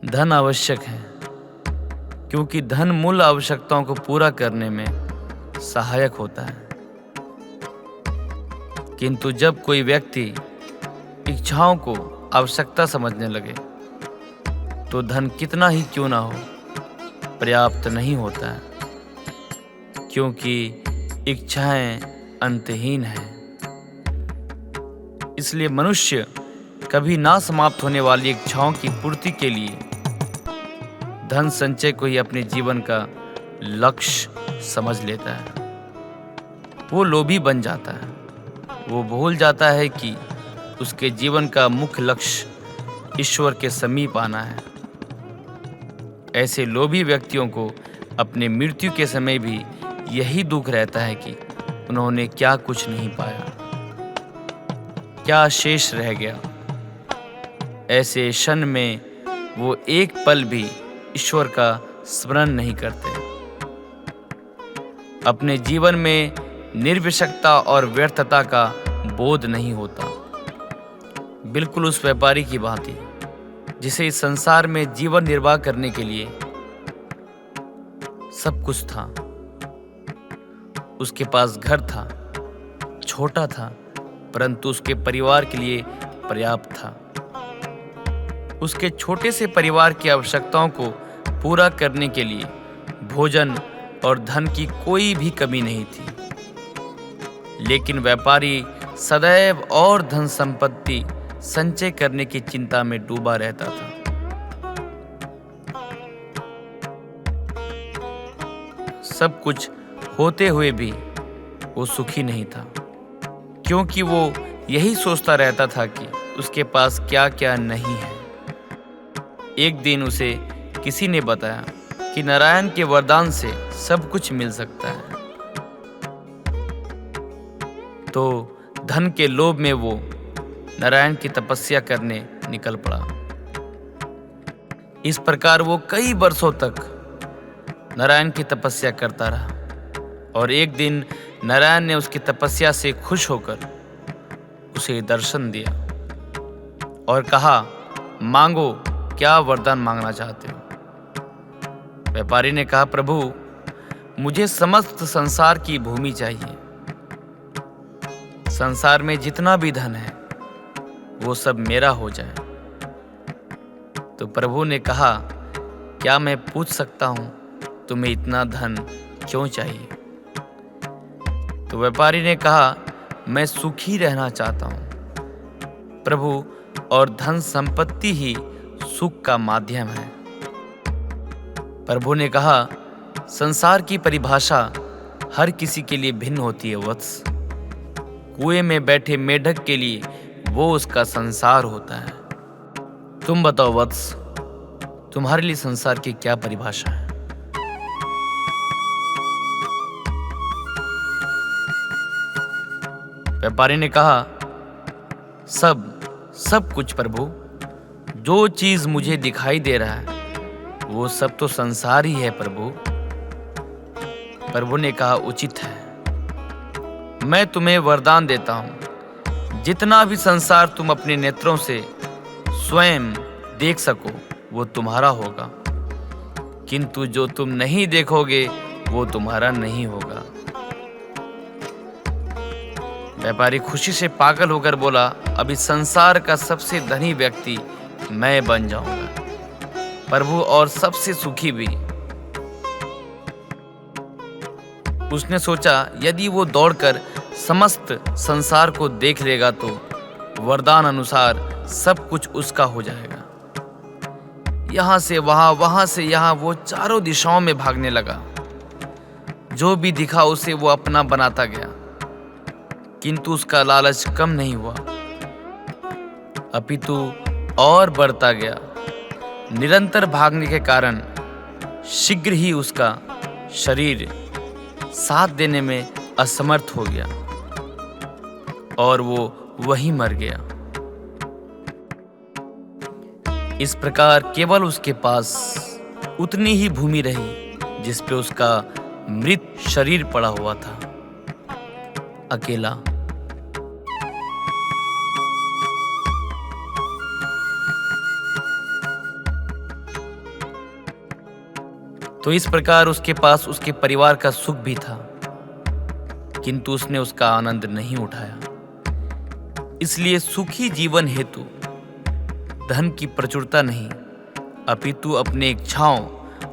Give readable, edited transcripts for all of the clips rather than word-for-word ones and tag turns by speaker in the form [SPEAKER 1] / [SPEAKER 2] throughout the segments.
[SPEAKER 1] धन आवश्यक है, क्योंकि धन मूल आवश्यकताओं को पूरा करने में सहायक होता है। किंतु जब कोई व्यक्ति इच्छाओं को आवश्यकता समझने लगे तो धन कितना ही क्यों ना हो पर्याप्त नहीं होता है, क्योंकि इच्छाएं अंतहीन हैं। इसलिए मनुष्य कभी ना समाप्त होने वाली इच्छाओं की पूर्ति के लिए धन संचय को ही अपने जीवन का लक्ष्य समझ लेता है। वो लोभी बन जाता है। वो भूल जाता है कि उसके जीवन का मुख्य लक्ष्य ईश्वर के समीप आना है। ऐसे लोभी व्यक्तियों को अपने मृत्यु के समय भी यही दुख रहता है कि उन्होंने क्या कुछ नहीं पाया, क्या शेष रह गया। ऐसे क्षण में वो एक पल भी ईश्वर का स्मरण नहीं करते। अपने जीवन में निर्विषक्ता और व्यर्थता का बोध नहीं होता। बिल्कुल उस व्यापारी की भांति जिसे इस संसार में जीवन निर्वाह करने के लिए सब कुछ था। उसके पास घर था, छोटा था, परंतु उसके परिवार के लिए पर्याप्त था। उसके छोटे से परिवार की आवश्यकताओं को पूरा करने के लिए भोजन और धन की कोई भी कमी नहीं थी। लेकिन व्यापारी सदैव और धन संपत्ति संचय करने की चिंता में डूबा रहता था। सब कुछ होते हुए भी वो सुखी नहीं था, क्योंकि वो यही सोचता रहता था कि उसके पास क्या क्या नहीं है। एक दिन उसे किसी ने बताया कि नारायण के वरदान से सब कुछ मिल सकता है। तो धन के लोभ में वो नारायण की तपस्या करने निकल पड़ा। इस प्रकार वो कई वर्षों तक नारायण की तपस्या करता रहा और एक दिन नारायण ने उसकी तपस्या से खुश होकर उसे दर्शन दिया और कहा, मांगो, क्या वरदान मांगना चाहते हो। व्यापारी ने कहा, प्रभु, मुझे समस्त संसार की भूमि चाहिए। संसार में जितना भी धन है वो सब मेरा हो जाए। तो प्रभु ने कहा, क्या मैं पूछ सकता हूं तुम्हें इतना धन क्यों चाहिए। तो व्यापारी ने कहा, मैं सुखी रहना चाहता हूं प्रभु, और धन संपत्ति ही सुख का माध्यम है। प्रभु ने कहा, संसार की परिभाषा हर किसी के लिए भिन्न होती है वत्स। कुएं में बैठे मेढक के लिए वो उसका संसार होता है। तुम बताओ वत्स, तुम्हारे लिए संसार की क्या परिभाषा है। व्यापारी ने कहा, सब कुछ प्रभु। जो चीज मुझे दिखाई दे रहा है वो सब तो संसार ही है प्रभु। प्रभु ने कहा, उचित है। मैं तुम्हें वरदान देता हूं, जितना भी संसार तुम अपने नेत्रों से स्वयं देख सको वो तुम्हारा होगा, किंतु जो तुम नहीं देखोगे वो तुम्हारा नहीं होगा। व्यापारी खुशी से पागल होकर बोला, अभी संसार का सबसे धनी व्यक्ति मैं बन जाऊंगा प्रभु, और सबसे सुखी भी। उसने सोचा, यदि वो दौड़कर समस्त संसार को देख लेगा तो वरदान अनुसार सब कुछ उसका हो जाएगा। यहां से वहां, वहां से यहां वो चारों दिशाओं में भागने लगा। जो भी दिखा उसे वो अपना बनाता गया, किंतु उसका लालच कम नहीं हुआ, अपितु और बढ़ता गया। निरंतर भागने के कारण शीघ्र ही उसका शरीर साथ देने में असमर्थ हो गया और वो वहीं मर गया। इस प्रकार केवल उसके पास उतनी ही भूमि रही जिस पे उसका मृत शरीर पड़ा हुआ था, अकेला। तो इस प्रकार उसके पास उसके परिवार का सुख भी था, किंतु उसने उसका आनंद नहीं उठाया। इसलिए सुखी जीवन हेतु धन की प्रचुरता नहीं, अपितु अपने इच्छाओं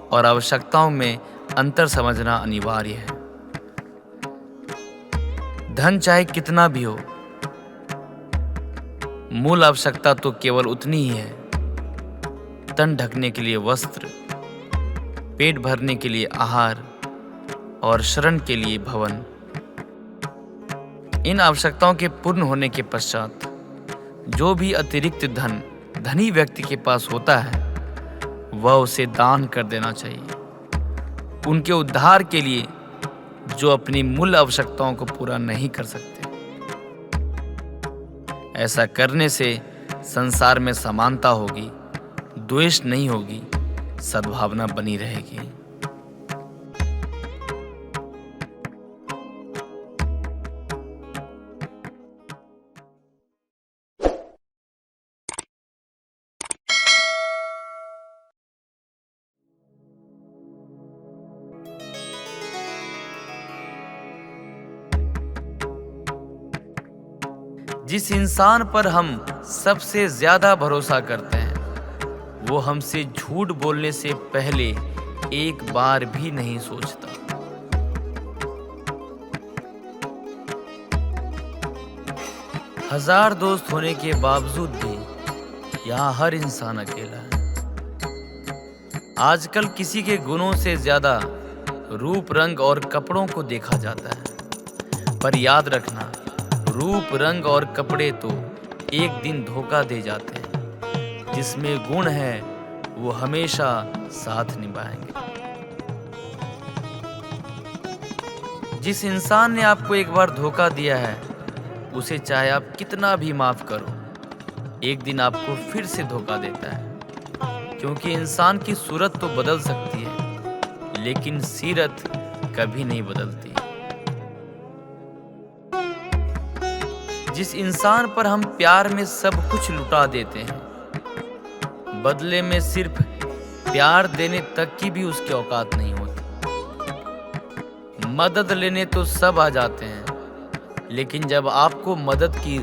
[SPEAKER 1] और आवश्यकताओं में अंतर समझना अनिवार्य है। धन चाहे कितना भी हो, मूल आवश्यकता तो केवल उतनी ही है। तन ढकने के लिए वस्त्र, पेट भरने के लिए आहार और शरण के लिए भवन। इन आवश्यकताओं के पूर्ण होने के पश्चात जो भी अतिरिक्त धन धनी व्यक्ति के पास होता है, वह उसे दान कर देना चाहिए, उनके उद्धार के लिए जो अपनी मूल आवश्यकताओं को पूरा नहीं कर सकते। ऐसा करने से संसार में समानता होगी, द्वेष नहीं होगी, सद्भावना बनी रहेगी। जिस इंसान पर हम सबसे ज्यादा भरोसा करते हैं, वो हमसे झूठ बोलने से पहले एक बार भी नहीं सोचता। हजार दोस्त होने के बावजूद भी यहाँ हर इंसान अकेला है। आजकल किसी के गुणों से ज्यादा रूप, रंग और कपड़ों को देखा जाता है, पर याद रखना, रूप, रंग और कपड़े तो एक दिन धोखा दे जाते हैं। जिसमें गुण है वो हमेशा साथ निभाएंगे। जिस इंसान ने आपको एक बार धोखा दिया है, उसे चाहे आप कितना भी माफ करो, एक दिन आपको फिर से धोखा देता है। क्योंकि इंसान की सूरत तो बदल सकती है, लेकिन सीरत कभी नहीं बदलती। जिस इंसान पर हम प्यार में सब कुछ लुटा देते हैं, बदले में सिर्फ प्यार देने तक की भी उसकी औकात नहीं होती। मदद लेने तो सब आ जाते हैं, लेकिन जब आपको मदद की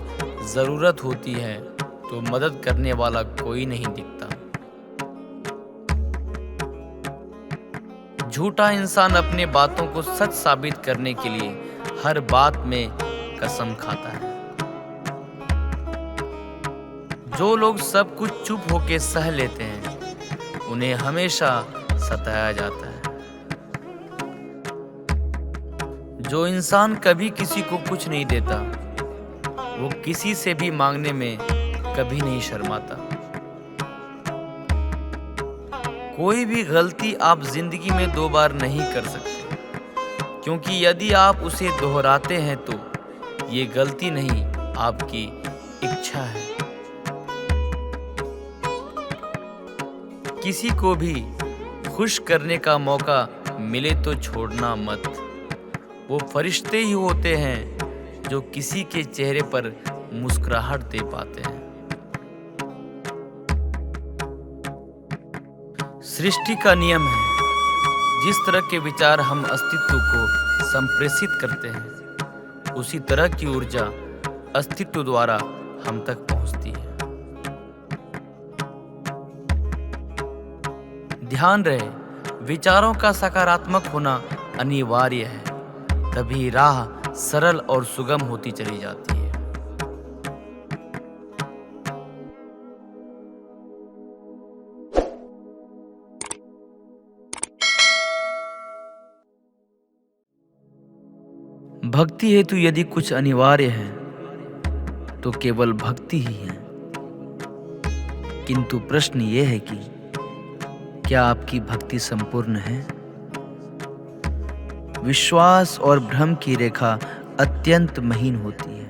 [SPEAKER 1] जरूरत होती है तो मदद करने वाला कोई नहीं दिखता। झूठा इंसान अपने बातों को सच साबित करने के लिए हर बात में कसम खाता है। जो लोग सब कुछ चुप होकर सह लेते हैं, उन्हें हमेशा सताया जाता है। जो इंसान कभी किसी को कुछ नहीं देता, वो किसी से भी मांगने में कभी नहीं शर्माता। कोई भी गलती आप जिंदगी में 2 बार नहीं कर सकते, क्योंकि यदि आप उसे दोहराते हैं तो ये गलती नहीं, आपकी इच्छा है। किसी को भी खुश करने का मौका मिले तो छोड़ना मत। वो फरिश्ते ही होते हैं जो किसी के चेहरे पर मुस्कुराहट दे पाते हैं। सृष्टि का नियम है, जिस तरह के विचार हम अस्तित्व को संप्रेषित करते हैं, उसी तरह की ऊर्जा अस्तित्व द्वारा हम तक पहुंचती है। ध्यान रहे, विचारों का सकारात्मक होना अनिवार्य है, तभी राह सरल और सुगम होती चली जाती है। भक्ति हेतु यदि कुछ अनिवार्य है तो केवल भक्ति ही है। किंतु प्रश्न ये है कि क्या आपकी भक्ति संपूर्ण है? विश्वास और भ्रम की रेखा अत्यंत महीन होती है।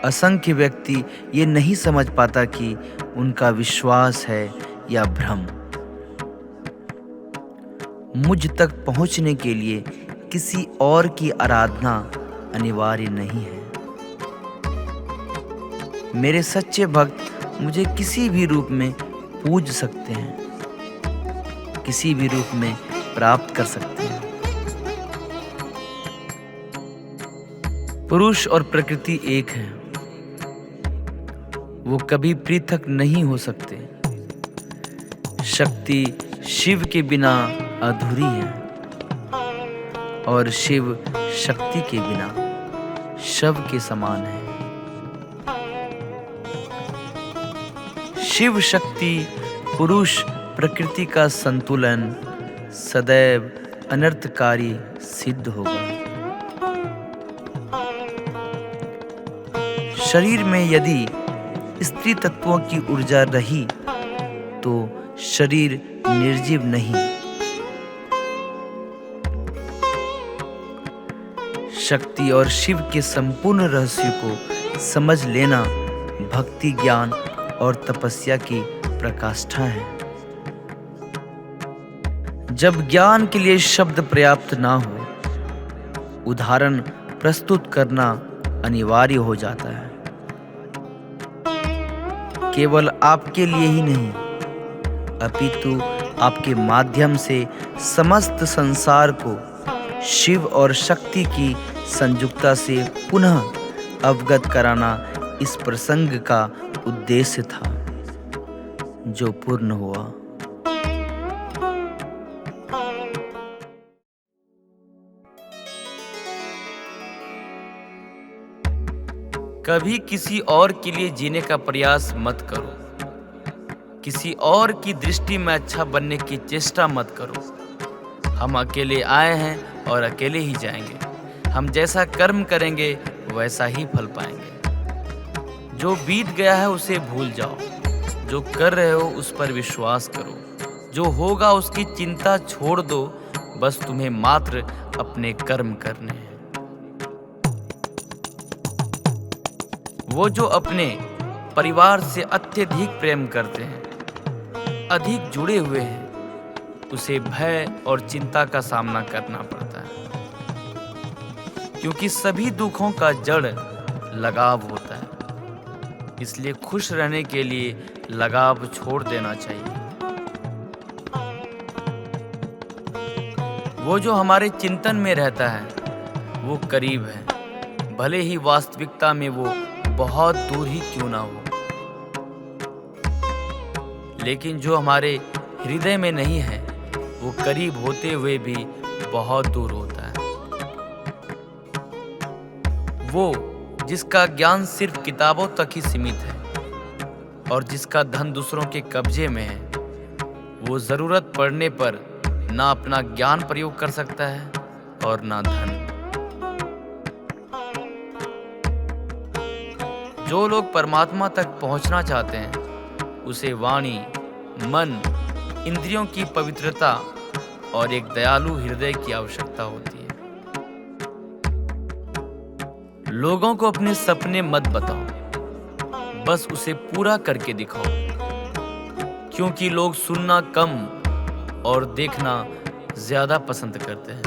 [SPEAKER 1] असंख्य व्यक्ति ये नहीं समझ पाता कि उनका विश्वास है या भ्रम। मुझ तक पहुंचने के लिए किसी और की आराधना अनिवार्य नहीं है। मेरे सच्चे भक्त मुझे किसी भी रूप में पूज सकते हैं, किसी भी रूप में प्राप्त कर सकते हैं। पुरुष और प्रकृति एक है, वो कभी पृथक नहीं हो सकते। शक्ति शिव के बिना अधूरी है और शिव शक्ति के बिना शव के समान है। शिव शक्ति पुरुष प्रकृति का संतुलन सदैव अनर्थकारी सिद्ध होगा। शरीर में यदि स्त्री तत्वों की ऊर्जा रही तो शरीर निर्जीव नहीं। शक्ति और शिव के संपूर्ण रहस्य को समझ लेना भक्ति, ज्ञान और तपस्या की प्रकाष्ठा है। जब ज्ञान के लिए शब्द पर्याप्त ना हो, उदाहरण प्रस्तुत करना अनिवार्य हो जाता है। केवल आपके लिए ही नहीं, अपितु आपके माध्यम से समस्त संसार को शिव और शक्ति की संयुक्तता से पुनः अवगत कराना इस प्रसंग का उद्देश्य था, जो पूर्ण हुआ। कभी किसी और के लिए जीने का प्रयास मत करो। किसी और की दृष्टि में अच्छा बनने की चेष्टा मत करो। हम अकेले आए हैं और अकेले ही जाएंगे। हम जैसा कर्म करेंगे वैसा ही फल पाएंगे। जो बीत गया है उसे भूल जाओ। जो कर रहे हो उस पर विश्वास करो। जो होगा उसकी चिंता छोड़ दो। बस तुम्हें मात्र अपने कर्म करने हैं। वो जो अपने परिवार से अत्यधिक प्रेम करते हैं, अधिक जुड़े हुए हैं, उसे भय और चिंता का सामना करना पड़ता है, क्योंकि सभी दुखों का जड़ लगाव होता है। इसलिए खुश रहने के लिए लगाव छोड़ देना चाहिए। वो जो हमारे चिंतन में रहता है वो करीब है, भले ही वास्तविकता में वो बहुत दूर ही क्यों ना हो। लेकिन जो हमारे हृदय में नहीं है वो करीब होते हुए भी बहुत दूर होता है। वो जिसका ज्ञान सिर्फ किताबों तक ही सीमित है और जिसका धन दूसरों के कब्जे में है, वो जरूरत पड़ने पर ना अपना ज्ञान प्रयोग कर सकता है और ना धन। जो लोग परमात्मा तक पहुंचना चाहते हैं उसे वाणी, मन, इंद्रियों की पवित्रता और एक दयालु हृदय की आवश्यकता होती है। लोगों को अपने सपने मत बताओ, बस उसे पूरा करके दिखाओ, क्योंकि लोग सुनना कम और देखना ज्यादा पसंद करते हैं।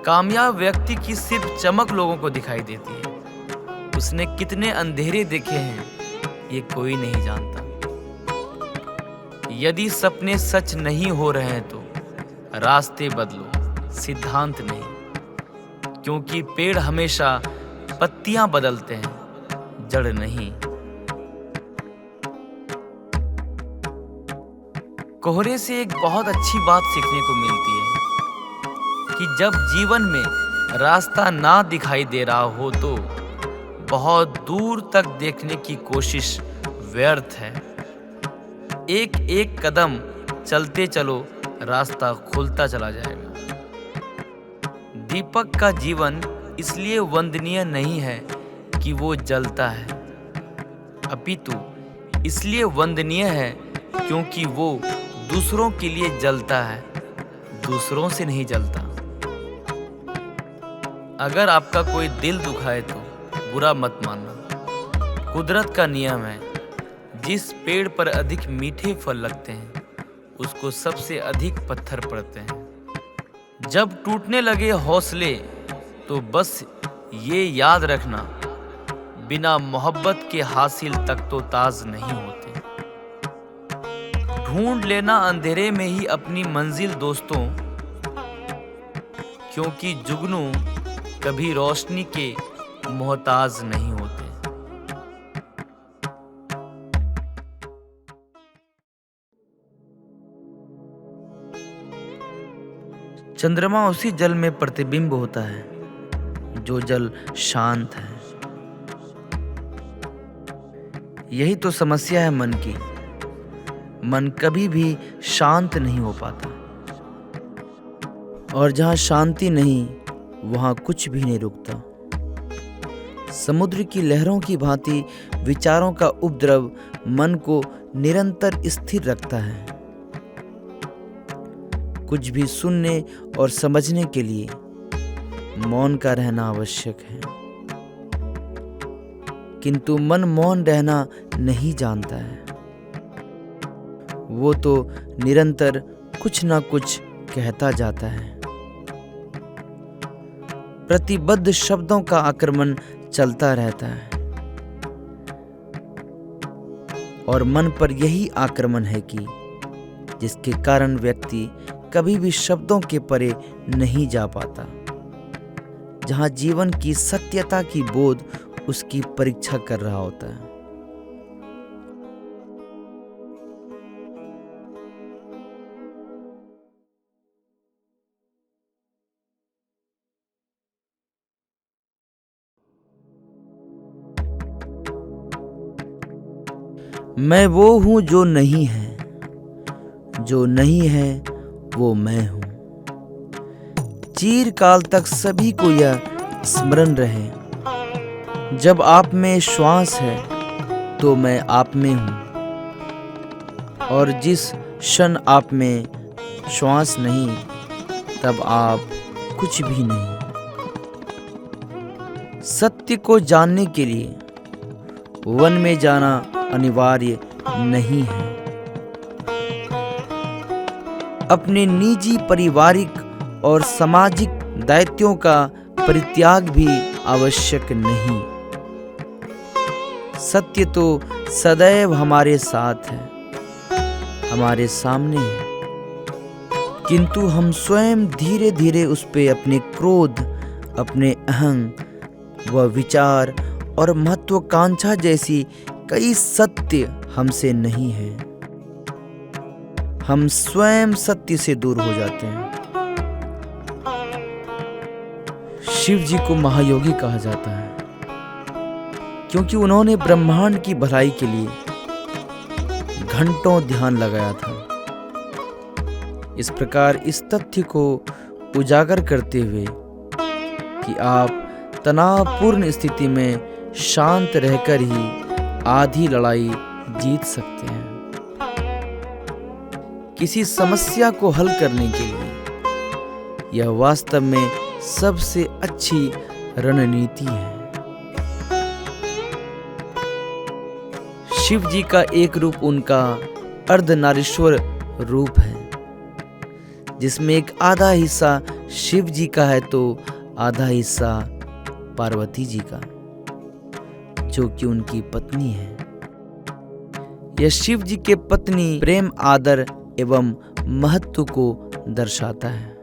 [SPEAKER 1] कामयाब व्यक्ति की सिर्फ चमक लोगों को दिखाई देती है। उसने कितने अंधेरे देखे हैं ये कोई नहीं जानता। यदि सपने सच नहीं हो रहे हैं तो रास्ते बदलो, सिद्धांत नहीं, क्योंकि पेड़ हमेशा पत्तियां बदलते हैं, जड़ नहीं। कोहरे से एक बहुत अच्छी बात सीखने को मिलती है कि जब जीवन में रास्ता ना दिखाई दे रहा हो तो बहुत दूर तक देखने की कोशिश व्यर्थ है। एक एक कदम चलते चलो, रास्ता खुलता चला जाएगा। दीपक का जीवन इसलिए वंदनीय नहीं है कि वो जलता है, अपितु इसलिए वंदनीय है क्योंकि वो दूसरों के लिए जलता है, दूसरों से नहीं जलता। अगर आपका कोई दिल दुखाए तो बुरा मत मानना। कुदरत का नियम है, जिस पेड़ पर अधिक मीठे फल लगते हैं उसको सबसे अधिक पत्थर पड़ते हैं। जब टूटने लगे हौसले तो बस ये याद रखना, बिना मोहब्बत के हासिल तक तो ताज नहीं होते। ढूंढ लेना अंधेरे में ही अपनी मंजिल दोस्तों, क्योंकि जुगनू कभी रोशनी के मोहताज नहीं होते। चंद्रमा उसी जल में प्रतिबिंब होता है जो जल शांत है। यही तो समस्या है मन की। मन कभी भी शांत नहीं हो पाता, और जहाँ शांति नहीं वहाँ कुछ भी नहीं रुकता। समुद्र की लहरों की भांति विचारों का उपद्रव मन को निरंतर स्थिर रखता है। कुछ भी सुनने और समझने के लिए मौन का रहना आवश्यक है, किंतु मन मौन रहना नहीं जानता है। वो तो निरंतर कुछ ना कुछ कहता जाता है। प्रतिबद्ध शब्दों का आक्रमण चलता रहता है, और मन पर यही आक्रमण है कि जिसके कारण व्यक्ति कभी भी शब्दों के परे नहीं जा पाता। जहां जीवन की सत्यता की बोध उसकी परीक्षा कर रहा होता है। मैं वो हूं जो नहीं है, जो नहीं है वो मैं हूं। चिरकाल तक सभी को यह स्मरण रहे, जब आप में श्वास है तो मैं आप में हूं, और जिस क्षण आप में श्वास नहीं तब आप कुछ भी नहीं। सत्य को जानने के लिए वन में जाना अनिवार्य नहीं है। अपने निजी, पारिवारिक और सामाजिक दायित्वों का परित्याग भी आवश्यक नहीं। सत्य तो सदैव हमारे साथ है, हमारे सामने है, किंतु हम स्वयं धीरे धीरे उस पे अपने क्रोध, अपने अहंग व विचार और महत्वाकांक्षा जैसी कई सत्य हमसे नहीं है। हम स्वयं सत्य से दूर हो जाते हैं। शिव जी को महायोगी कहा जाता है, क्योंकि उन्होंने ब्रह्मांड की भलाई के लिए घंटों ध्यान लगाया था। इस प्रकार इस तथ्य को उजागर करते हुए कि आप तनावपूर्ण स्थिति में शांत रहकर ही आधी लड़ाई जीत सकते हैं। किसी समस्या को हल करने के लिए यह वास्तव में सबसे अच्छी रणनीति है। शिव जी का एक रूप उनका अर्धनारीश्वर रूप है, जिसमें एक आधा हिस्सा शिव जी का है तो आधा हिस्सा पार्वती जी का, जो कि उनकी पत्नी है। यह शिव जी के पत्नी प्रेम, आदर एवं महत्व को दर्शाता है।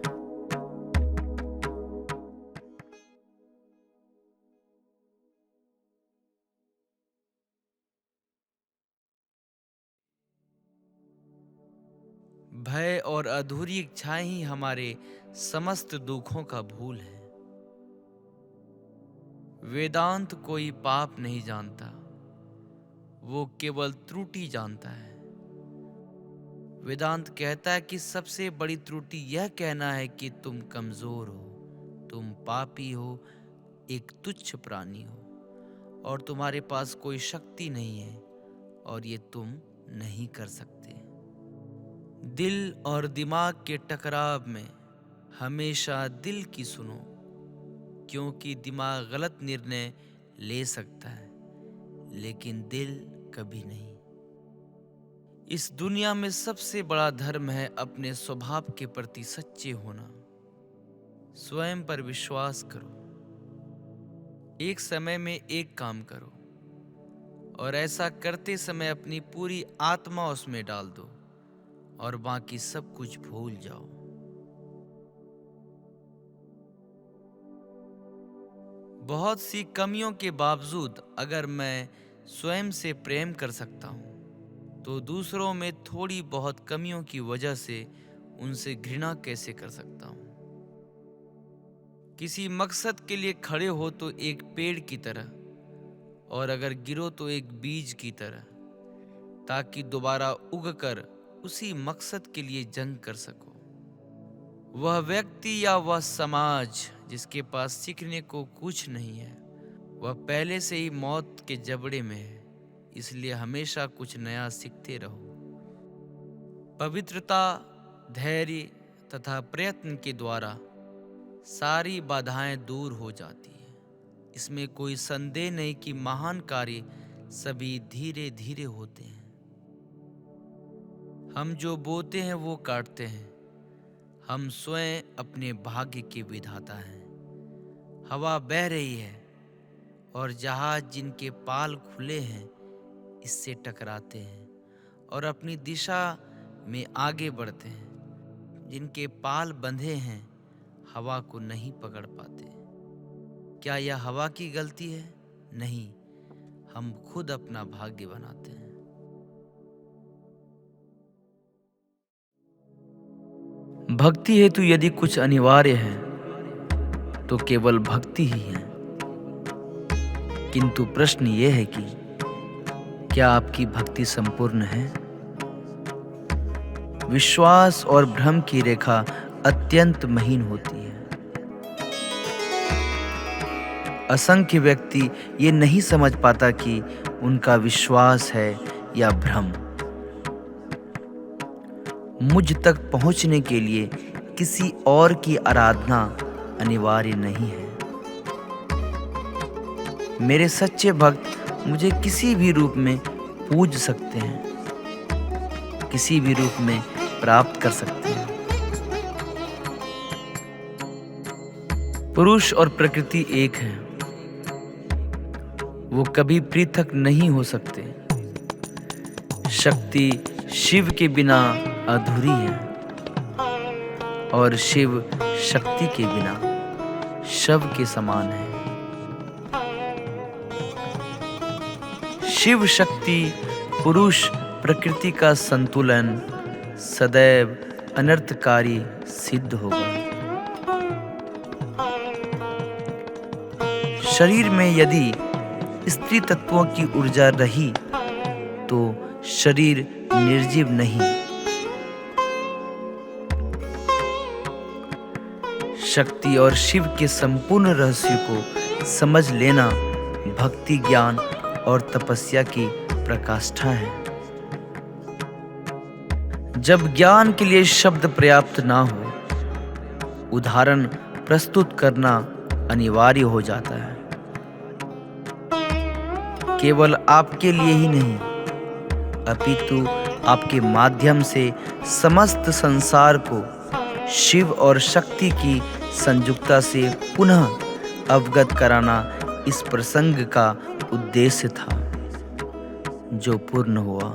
[SPEAKER 1] भय और अधूरी इच्छाएं ही हमारे समस्त दुखों का मूल है। वेदांत कोई पाप नहीं जानता, वो केवल त्रुटि जानता है। वेदांत कहता है कि सबसे बड़ी त्रुटि यह कहना है कि तुम कमजोर हो, तुम पापी हो, एक तुच्छ प्राणी हो और तुम्हारे पास कोई शक्ति नहीं है और ये तुम नहीं कर सकते। दिल और दिमाग के टकराव में हमेशा दिल की सुनो, क्योंकि दिमाग गलत निर्णय ले सकता है लेकिन दिल कभी नहीं। इस दुनिया में सबसे बड़ा धर्म है अपने स्वभाव के प्रति सच्चे होना। स्वयं पर विश्वास करो, एक समय में एक काम करो और ऐसा करते समय अपनी पूरी आत्मा उसमें डाल दो और बाकी सब कुछ भूल जाओ। बहुत सी कमियों के बावजूद अगर मैं स्वयं से प्रेम कर सकता हूँ, तो दूसरों में थोड़ी बहुत कमियों की वजह से उनसे घृणा कैसे कर सकता हूँ। किसी मकसद के लिए खड़े हो तो एक पेड़ की तरह, और अगर गिरो तो एक बीज की तरह, ताकि दोबारा उगकर उसी मकसद के लिए जंग कर सको। वह व्यक्ति या वह समाज जिसके पास सीखने को कुछ नहीं है, वह पहले से ही मौत के जबड़े में है। इसलिए हमेशा कुछ नया सीखते रहो। पवित्रता, धैर्य तथा प्रयत्न के द्वारा सारी बाधाएं दूर हो जाती है। इसमें कोई संदेह नहीं कि महान कार्य सभी धीरे धीरे होते हैं। हम जो बोते हैं वो काटते हैं। हम स्वयं अपने भाग्य के विधाता हैं। हवा बह रही है और जहाज जिनके पाल खुले हैं इससे टकराते हैं और अपनी दिशा में आगे बढ़ते हैं। जिनके पाल बंधे हैं हवा को नहीं पकड़ पाते। क्या यह हवा की गलती है? नहीं, हम खुद अपना भाग्य बनाते हैं। भक्ति हेतु यदि कुछ अनिवार्य है तो केवल भक्ति ही है। किंतु प्रश्न ये है कि क्या आपकी भक्ति संपूर्ण है? विश्वास और भ्रम की रेखा अत्यंत महीन होती है। असंख्य व्यक्ति ये नहीं समझ पाता कि उनका विश्वास है या भ्रम। मुझ तक पहुंचने के लिए किसी और की आराधना अनिवार्य नहीं है। मेरे सच्चे भक्त मुझे किसी भी रूप में पूज सकते हैं, किसी भी रूप में प्राप्त कर सकते हैं। पुरुष और प्रकृति एक है, वो कभी पृथक नहीं हो सकते। शक्ति शिव के बिना अधूरी है और शिव शक्ति के बिना शव के समान है। शिव शक्ति पुरुष प्रकृति का संतुलन सदैव अनर्थकारी सिद्ध होगा। शरीर में यदि स्त्री तत्वों की ऊर्जा रही तो शरीर निर्जीव नहीं। शक्ति और शिव के संपूर्ण रहस्य को समझ लेना भक्ति, ज्ञान और तपस्या की प्रकाष्ठा है। जब ज्ञान के लिए शब्द पर्याप्त ना हो, उदाहरण प्रस्तुत करना अनिवार्य हो जाता है। केवल आपके लिए ही नहीं, अपितु आपके माध्यम से समस्त संसार को शिव और शक्ति की संयुक्तता से पुनः अवगत कराना इस प्रसंग का उद्देश्य था, जो पूर्ण हुआ।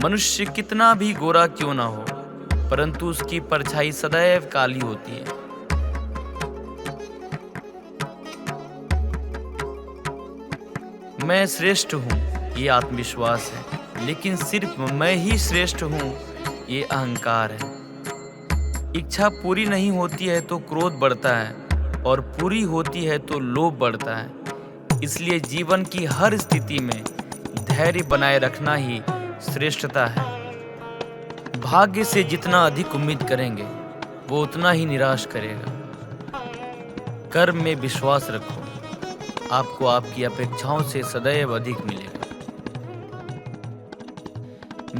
[SPEAKER 1] मनुष्य कितना भी गोरा क्यों ना हो, परंतु उसकी परछाई सदैव काली होती है। मैं श्रेष्ठ हूँ ये आत्मविश्वास है, लेकिन सिर्फ मैं ही श्रेष्ठ हूँ ये अहंकार है। इच्छा पूरी नहीं होती है तो क्रोध बढ़ता है और पूरी होती है तो लोभ बढ़ता है। इसलिए जीवन की हर स्थिति में धैर्य बनाए रखना ही श्रेष्ठता है। भाग्य से जितना अधिक उम्मीद करेंगे वो उतना ही निराश करेगा। कर्म में विश्वास रखो, आपको आपकी अपेक्षाओं से सदैव अधिक मिलेगा।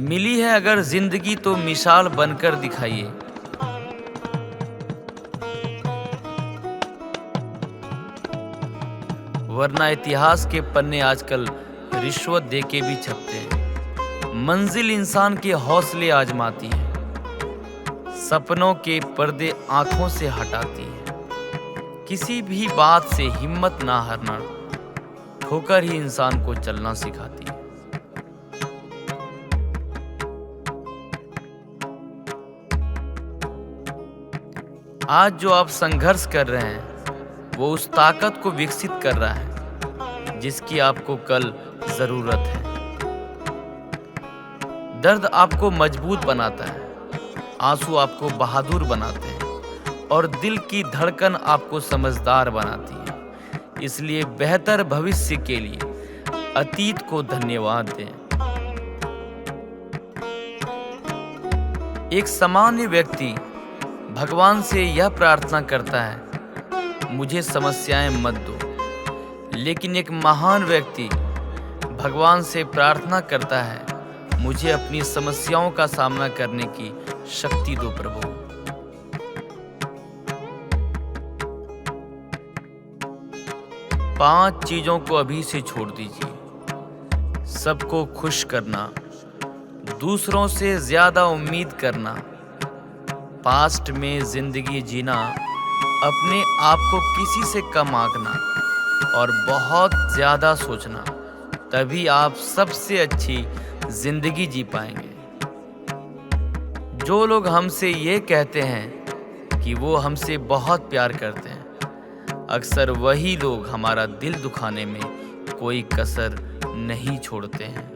[SPEAKER 1] मिली है अगर जिंदगी तो मिसाल बनकर दिखाइए। वरना इतिहास के पन्ने आजकल रिश्वत देके भी छपते हैं। मंजिल इंसान के हौसले आजमाती है। सपनों के पर्दे आंखों से हटाती है। किसी भी बात से हिम्मत ना हारना, ठोकर ही इंसान को चलना सिखाती है। आज जो आप संघर्ष कर रहे हैं वो उस ताकत को विकसित कर रहा है जिसकी आपको कल जरूरत है। दर्द आपको मजबूत बनाता है, आंसू आपको बहादुर बनाते हैं और दिल की धड़कन आपको समझदार बनाती है। इसलिए बेहतर भविष्य के लिए अतीत को धन्यवाद दें। एक सामान्य व्यक्ति भगवान से यह प्रार्थना करता है, मुझे समस्याएं मत दो। लेकिन एक महान व्यक्ति भगवान से प्रार्थना करता है, मुझे अपनी समस्याओं का सामना करने की शक्ति दो प्रभु। पांच चीजों को अभी से छोड़ दीजिए। सबको खुश करना, दूसरों से ज्यादा उम्मीद करना, पास्ट में जिंदगी जीना, अपने आप को किसी से कम आंकना और बहुत ज्यादा सोचना। तभी आप सबसे अच्छी जिंदगी जी पाएंगे। जो लोग हमसे ये कहते हैं कि वो हमसे बहुत प्यार करते हैं, अक्सर वही लोग हमारा दिल दुखाने में कोई कसर नहीं छोड़ते हैं।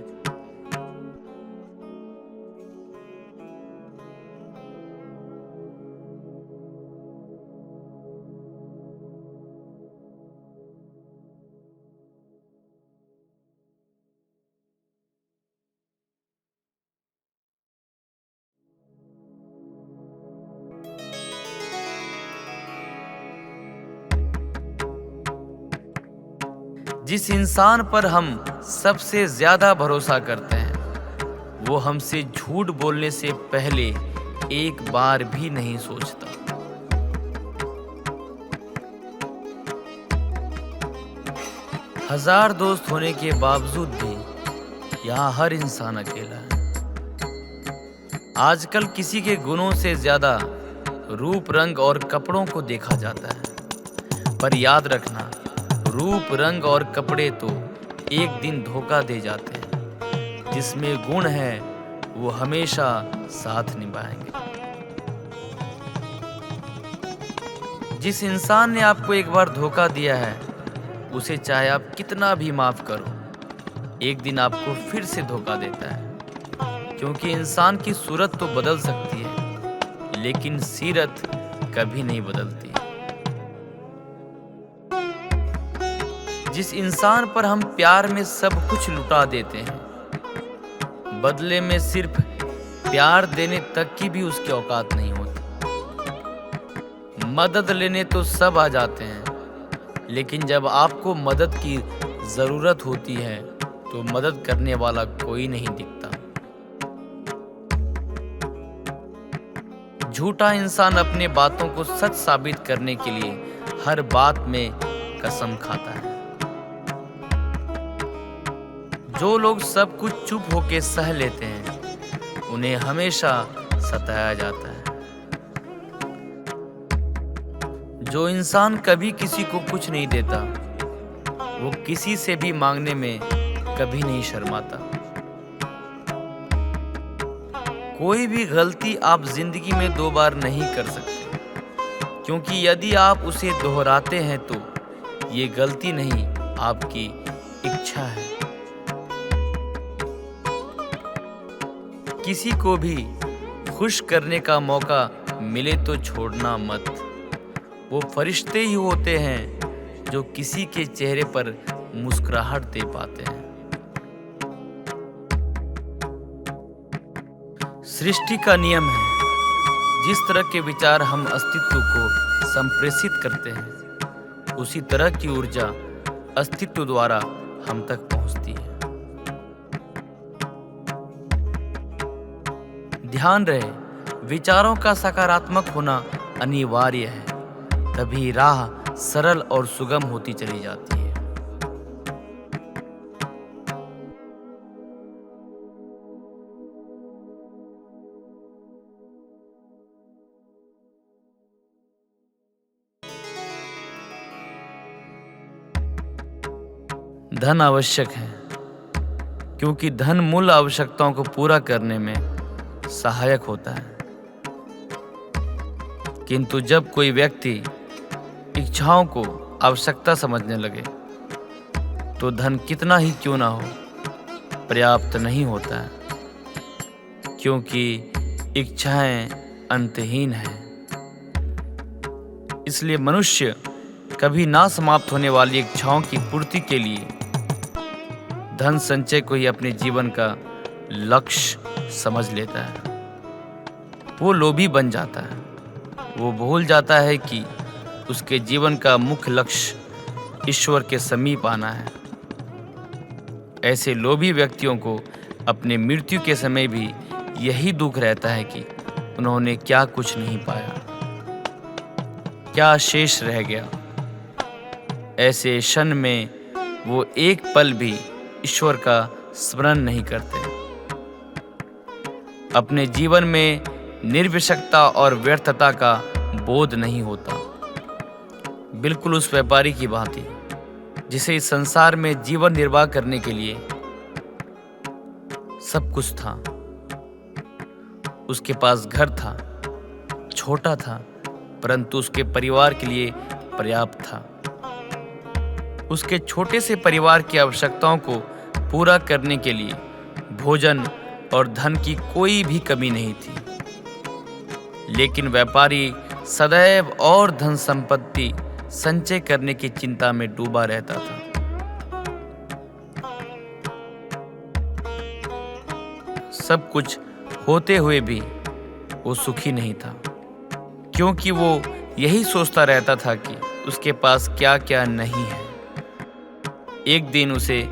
[SPEAKER 1] जिस इंसान पर हम सबसे ज्यादा भरोसा करते हैं वो हमसे झूठ बोलने से पहले एक बार भी नहीं सोचता। हजार दोस्त होने के बावजूद भी यहाँ हर इंसान अकेला है। आजकल किसी के गुणों से ज्यादा रूप, रंग और कपड़ों को देखा जाता है, पर याद रखना, रूप, रंग और कपड़े तो एक दिन धोखा दे जाते हैं। जिसमें गुण है वो हमेशा साथ निभाएंगे। जिस इंसान ने आपको एक बार धोखा दिया है उसे चाहे आप कितना भी माफ करो, एक दिन आपको फिर से धोखा देता है। क्योंकि इंसान की सूरत तो बदल सकती है लेकिन सीरत कभी नहीं बदलती। जिस इंसान पर हम प्यार में सब कुछ लुटा देते हैं, बदले में सिर्फ प्यार देने तक की भी उसकी औकात नहीं होती। मदद लेने तो सब आ जाते हैं, लेकिन जब आपको मदद की जरूरत होती है तो मदद करने वाला कोई नहीं दिखता। झूठा इंसान अपने बातों को सच साबित करने के लिए हर बात में कसम खाता है। जो लोग सब कुछ चुप होके सह लेते हैं उन्हें हमेशा सताया जाता है। जो इंसान कभी किसी को कुछ नहीं देता वो किसी से भी मांगने में कभी नहीं शर्माता। कोई भी गलती आप जिंदगी में 2 बार नहीं कर सकते, क्योंकि यदि आप उसे दोहराते हैं तो ये गलती नहीं, आपकी इच्छा है। किसी को भी खुश करने का मौका मिले तो छोड़ना मत। वो फरिश्ते ही होते हैं जो किसी के चेहरे पर मुस्कुराहट दे पाते हैं। सृष्टि का नियम है, जिस तरह के विचार हम अस्तित्व को संप्रेषित करते हैं उसी तरह की ऊर्जा अस्तित्व द्वारा हम तक पहुंचती है। ध्यान रहे, विचारों का सकारात्मक होना अनिवार्य है, तभी राह सरल और सुगम होती चली जाती है। धन आवश्यक है, क्योंकि धन मूल आवश्यकताओं को पूरा करने में सहायक होता है। किंतु जब कोई व्यक्ति इच्छाओं को आवश्यकता समझने लगे तो धन कितना ही क्यों ना हो पर्याप्त नहीं होता है, क्योंकि इच्छाएं अंतहीन हैं। इसलिए मनुष्य कभी ना समाप्त होने वाली इच्छाओं की पूर्ति के लिए धन संचय को ही अपने जीवन का लक्ष्य समझ लेता है। वो लोभी बन जाता है। वो भूल जाता है कि उसके जीवन का मुख्य लक्ष्य ईश्वर के समीप आना है। ऐसे लोभी व्यक्तियों को अपने मृत्यु के समय भी यही दुख रहता है कि उन्होंने क्या कुछ नहीं पाया, क्या शेष रह गया। ऐसे क्षण में वो एक पल भी ईश्वर का स्मरण नहीं करते। अपने जीवन में निर्विषकता और व्यर्थता का बोध नहीं होता, बिल्कुल उस व्यापारी की भांति जिसे इस संसार में जीवन निर्वाह करने के लिए सब कुछ था। उसके पास घर था, छोटा था, परंतु उसके परिवार के लिए पर्याप्त था। उसके छोटे से परिवार की आवश्यकताओं को पूरा करने के लिए भोजन और धन की कोई भी कमी नहीं थी। लेकिन व्यापारी सदैव और धन संपत्ति संचय करने की चिंता में डूबा रहता था। सब कुछ होते हुए भी वो सुखी नहीं था, क्योंकि वो यही सोचता रहता था कि उसके पास क्या क्या नहीं है। एक दिन उसे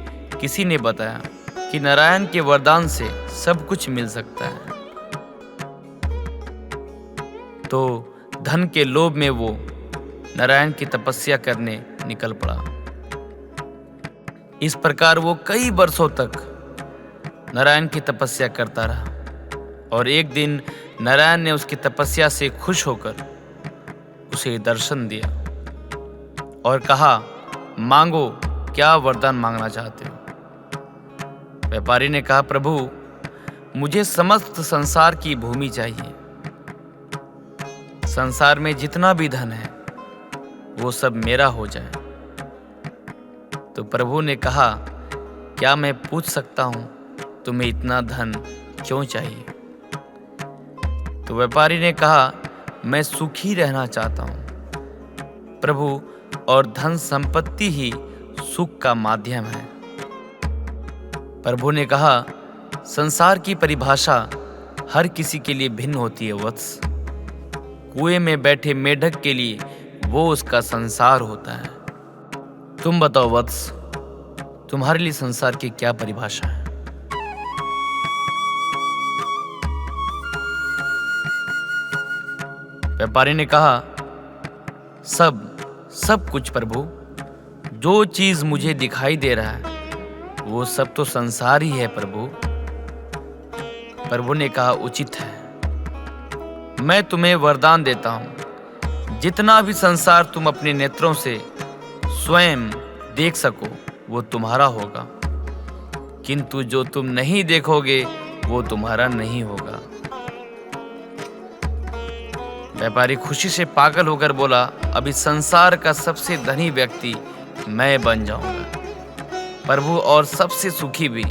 [SPEAKER 1] किसी ने बताया कि नारायण के वरदान से सब कुछ मिल सकता है। तो धन के लोभ में वो नारायण की तपस्या करने निकल पड़ा। इस प्रकार वो कई वर्षों तक नारायण की तपस्या करता रहा और एक दिन नारायण ने उसकी तपस्या से खुश होकर उसे दर्शन दिया और कहा, मांगो, क्या वरदान मांगना चाहते हो। व्यापारी ने कहा, प्रभु, मुझे समस्त संसार की भूमि चाहिए। संसार में जितना भी धन है वो सब मेरा हो जाए। तो प्रभु ने कहा, क्या मैं पूछ सकता हूं तुम्हें इतना धन क्यों चाहिए। तो व्यापारी ने कहा, मैं सुखी रहना चाहता हूं प्रभु, और धन संपत्ति ही सुख का माध्यम है। प्रभु ने कहा, संसार की परिभाषा हर किसी के लिए भिन्न होती है वत्स। कुएं में बैठे मेढक के लिए वो उसका संसार होता है। तुम बताओ वत्स, तुम्हारे लिए संसार की क्या परिभाषा है। व्यापारी ने कहा, सब कुछ प्रभु, जो चीज मुझे दिखाई दे रहा है वो सब तो संसार ही है प्रभु। प्रभु ने कहा, उचित है, मैं तुम्हें वरदान देता हूं, जितना भी संसार तुम अपने नेत्रों से स्वयं देख सको वो तुम्हारा होगा, किंतु जो तुम नहीं देखोगे वो तुम्हारा नहीं होगा। व्यापारी खुशी से पागल होकर बोला, अभी संसार का सबसे धनी व्यक्ति मैं बन जाऊंगा प्रभु, और सबसे सुखी भी।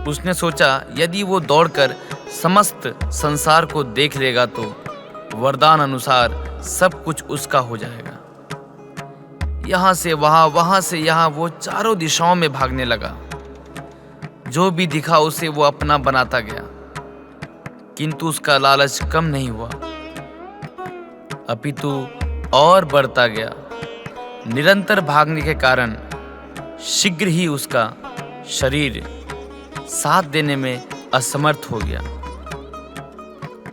[SPEAKER 1] उसने सोचा, यदि वो दौड़कर समस्त संसार को देख लेगा तो वरदान अनुसार सब कुछ उसका हो जाएगा। यहां से वहां, वहां से यहां वो चारों दिशाओं में भागने लगा। जो भी दिखा उसे वो अपना बनाता गया, किंतु उसका लालच कम नहीं हुआ, अपितु और बढ़ता गया। निरंतर भागने के कारण शीघ्र ही उसका शरीर साथ देने में असमर्थ हो गया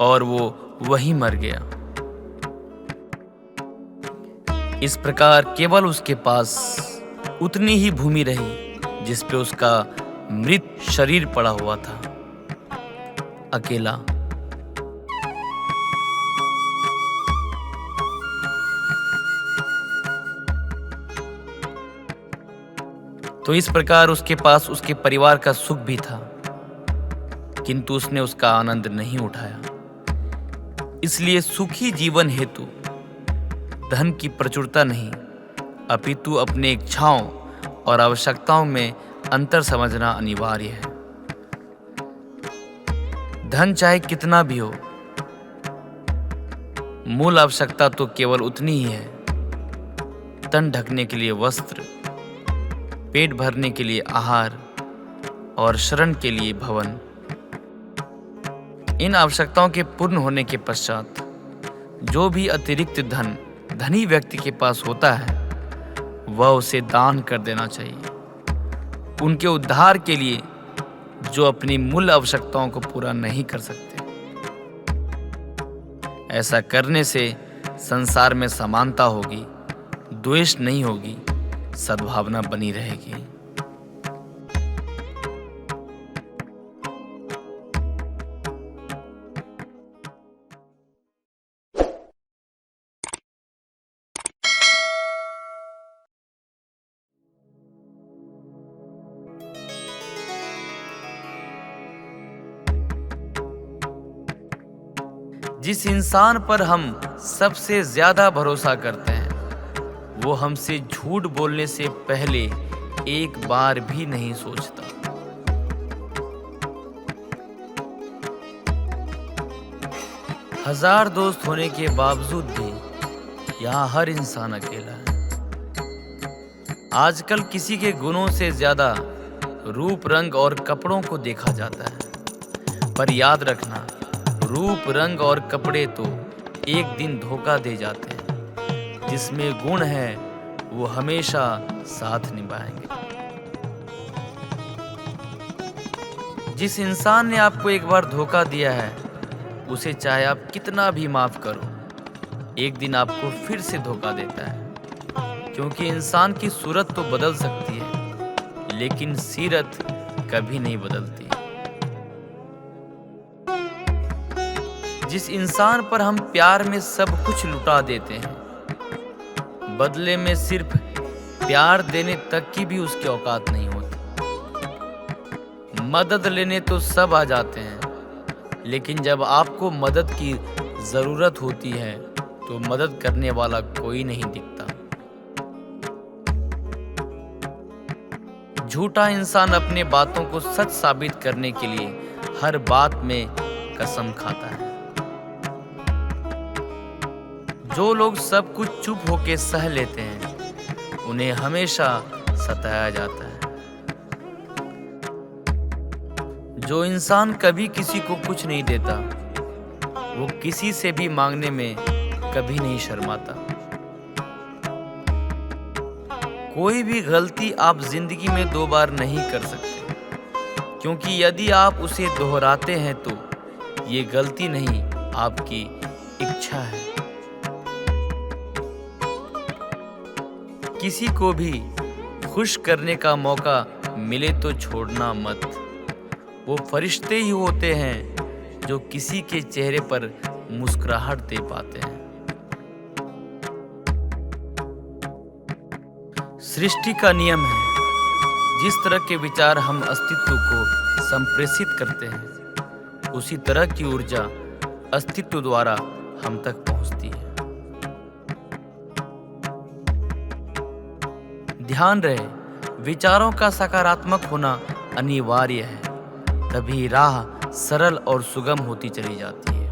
[SPEAKER 1] और वो वहीं मर गया। इस प्रकार केवल उसके पास उतनी ही भूमि रही जिस पे उसका मृत शरीर पड़ा हुआ था, अकेला। तो इस प्रकार उसके पास उसके परिवार का सुख भी था, किंतु उसने उसका आनंद नहीं उठाया। इसलिए सुखी जीवन हेतु धन की प्रचुरता नहीं, अपितु अपने इच्छाओं और आवश्यकताओं में अंतर समझना अनिवार्य है। धन चाहे कितना भी हो, मूल आवश्यकता तो केवल उतनी ही है। तन ढकने के लिए वस्त्र, पेट भरने के लिए आहार और शरण के लिए भवन। इन आवश्यकताओं के पूर्ण होने के पश्चात जो भी अतिरिक्त धन धनी व्यक्ति के पास होता है, वह उसे दान कर देना चाहिए, उनके उद्धार के लिए जो अपनी मूल आवश्यकताओं को पूरा नहीं कर सकते। ऐसा करने से संसार में समानता होगी, द्वेष नहीं होगी, सद्भावना बनी रहेगी। जिस इंसान पर हम सबसे ज्यादा भरोसा करते हैं, वो हमसे झूठ बोलने से पहले एक बार भी नहीं सोचता। हजार दोस्त होने के बावजूद भी यहाँ हर इंसान अकेला है। आजकल किसी के गुणों से ज्यादा रूप, रंग और कपड़ों को देखा जाता है, पर याद रखना, रूप, रंग और कपड़े तो एक दिन धोखा दे जाते हैं। जिसमें गुण है वो हमेशा साथ निभाएंगे। जिस इंसान ने आपको एक बार धोखा दिया है, उसे चाहे आप कितना भी माफ करो, एक दिन आपको फिर से धोखा देता है। क्योंकि इंसान की सूरत तो बदल सकती है, लेकिन सीरत कभी नहीं बदलती। जिस इंसान पर हम प्यार में सब कुछ लुटा देते हैं, बदले में सिर्फ प्यार देने तक की भी उसकी औकात नहीं होती। मदद लेने तो सब आ जाते हैं, लेकिन जब आपको मदद की जरूरत होती है तो मदद करने वाला कोई नहीं दिखता। झूठा इंसान अपने बातों को सच साबित करने के लिए हर बात में कसम खाता है। जो लोग सब कुछ चुप होके सह लेते हैं, उन्हें हमेशा सताया जाता है। जो इंसान कभी किसी को कुछ नहीं देता, वो किसी से भी मांगने में कभी नहीं शर्माता। कोई भी गलती आप जिंदगी में 2 बार नहीं कर सकते, क्योंकि यदि आप उसे दोहराते हैं तो ये गलती नहीं, आपकी इच्छा है। किसी को भी खुश करने का मौका मिले तो छोड़ना मत। वो फरिश्ते ही होते हैं जो किसी के चेहरे पर मुस्कुराहट दे पाते हैं। सृष्टि का नियम है, जिस तरह के विचार हम अस्तित्व को संप्रेषित करते हैं, उसी तरह की ऊर्जा अस्तित्व द्वारा हम तक पहुंचती है। ध्यान रहे, विचारों का सकारात्मक होना अनिवार्य है, तभी राह सरल और सुगम होती चली जाती है।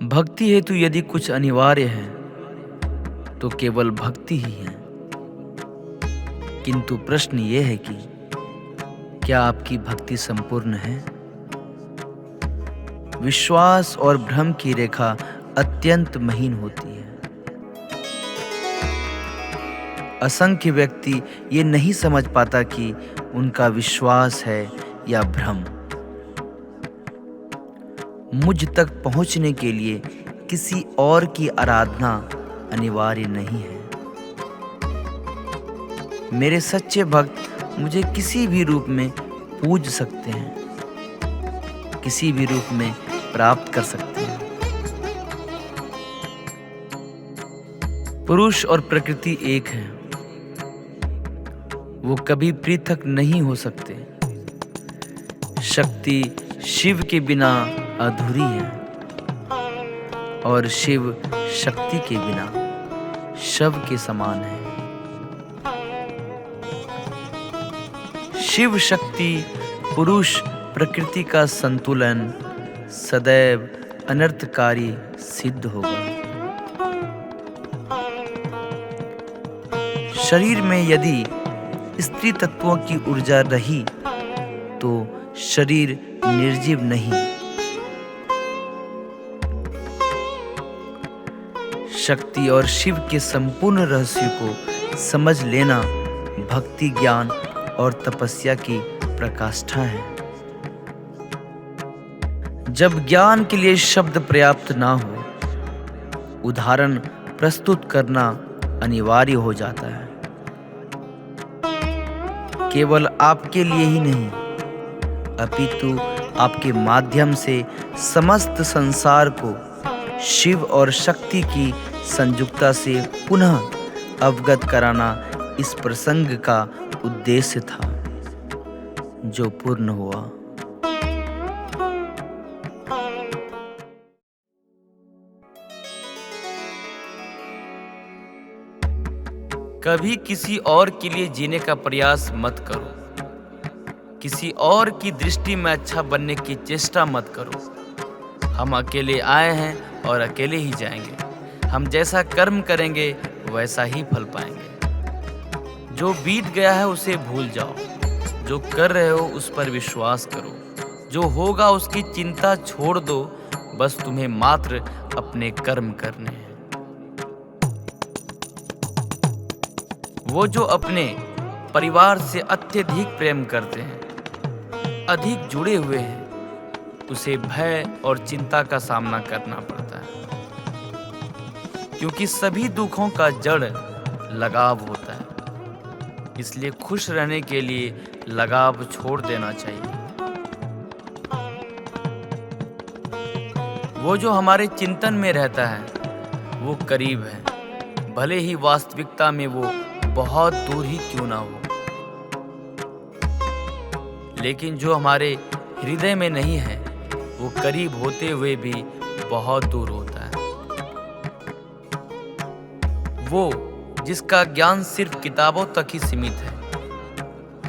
[SPEAKER 1] भक्ति हेतु यदि कुछ अनिवार्य है तो केवल भक्ति ही है। किंतु प्रश्न ये है कि क्या आपकी भक्ति संपूर्ण है? विश्वास और भ्रम की रेखा अत्यंत महीन होती है। असंख्य व्यक्ति ये नहीं समझ पाता कि उनका विश्वास है या भ्रम। मुझ तक पहुंचने के लिए किसी और की आराधना अनिवार्य नहीं है। मेरे सच्चे भक्त मुझे किसी भी रूप में पूज सकते हैं, किसी भी रूप में प्राप्त कर सकते हैं। पुरुष और प्रकृति एक है, वो कभी पृथक नहीं हो सकते। शक्ति शिव के बिना अधूरी है और शिव शक्ति के बिना शव के समान है। शिव शक्ति पुरुष प्रकृति का संतुलन सदैव अनर्थकारी सिद्ध होगा। शरीर में यदि स्त्री तत्वों की ऊर्जा रही तो शरीर निर्जीव नहीं। शक्ति और शिव के संपूर्ण रहस्य को समझ लेना भक्ति, ज्ञान और तपस्या की प्रकाष्ठा है। जब ज्ञान के लिए शब्द पर्याप्त ना हो, उदाहरण प्रस्तुत करना अनिवार्य हो जाता है। केवल आपके लिए ही नहीं, अपितु आपके माध्यम से समस्त संसार को शिव और शक्ति की संयुक्ता से पुनः अवगत कराना इस प्रसंग का उद्देश्य था, जो पूर्ण हुआ। कभी किसी और के लिए जीने का प्रयास मत करो। किसी और की दृष्टि में अच्छा बनने की चेष्टा मत करो। हम अकेले आए हैं और अकेले ही जाएंगे। हम जैसा कर्म करेंगे वैसा ही फल पाएंगे। जो बीत गया है उसे भूल जाओ। जो कर रहे हो उस पर विश्वास करो। जो होगा उसकी चिंता छोड़ दो। बस तुम्हें मात्र अपने कर्म करने हैं। वो जो अपने परिवार से अत्यधिक प्रेम करते हैं, अधिक जुड़े हुए हैं, उसे भय और चिंता का सामना करना पड़ता है, क्योंकि सभी दुखों का जड़ लगाव होता है। इसलिए खुश रहने के लिए लगाव छोड़ देना चाहिए। वो जो हमारे चिंतन में रहता है वो करीब है, भले ही वास्तविकता में वो बहुत दूर ही क्यों ना हो। लेकिन जो हमारे हृदय में नहीं है वो करीब होते हुए भी बहुत दूर होता है। वो जिसका ज्ञान सिर्फ किताबों तक ही सीमित है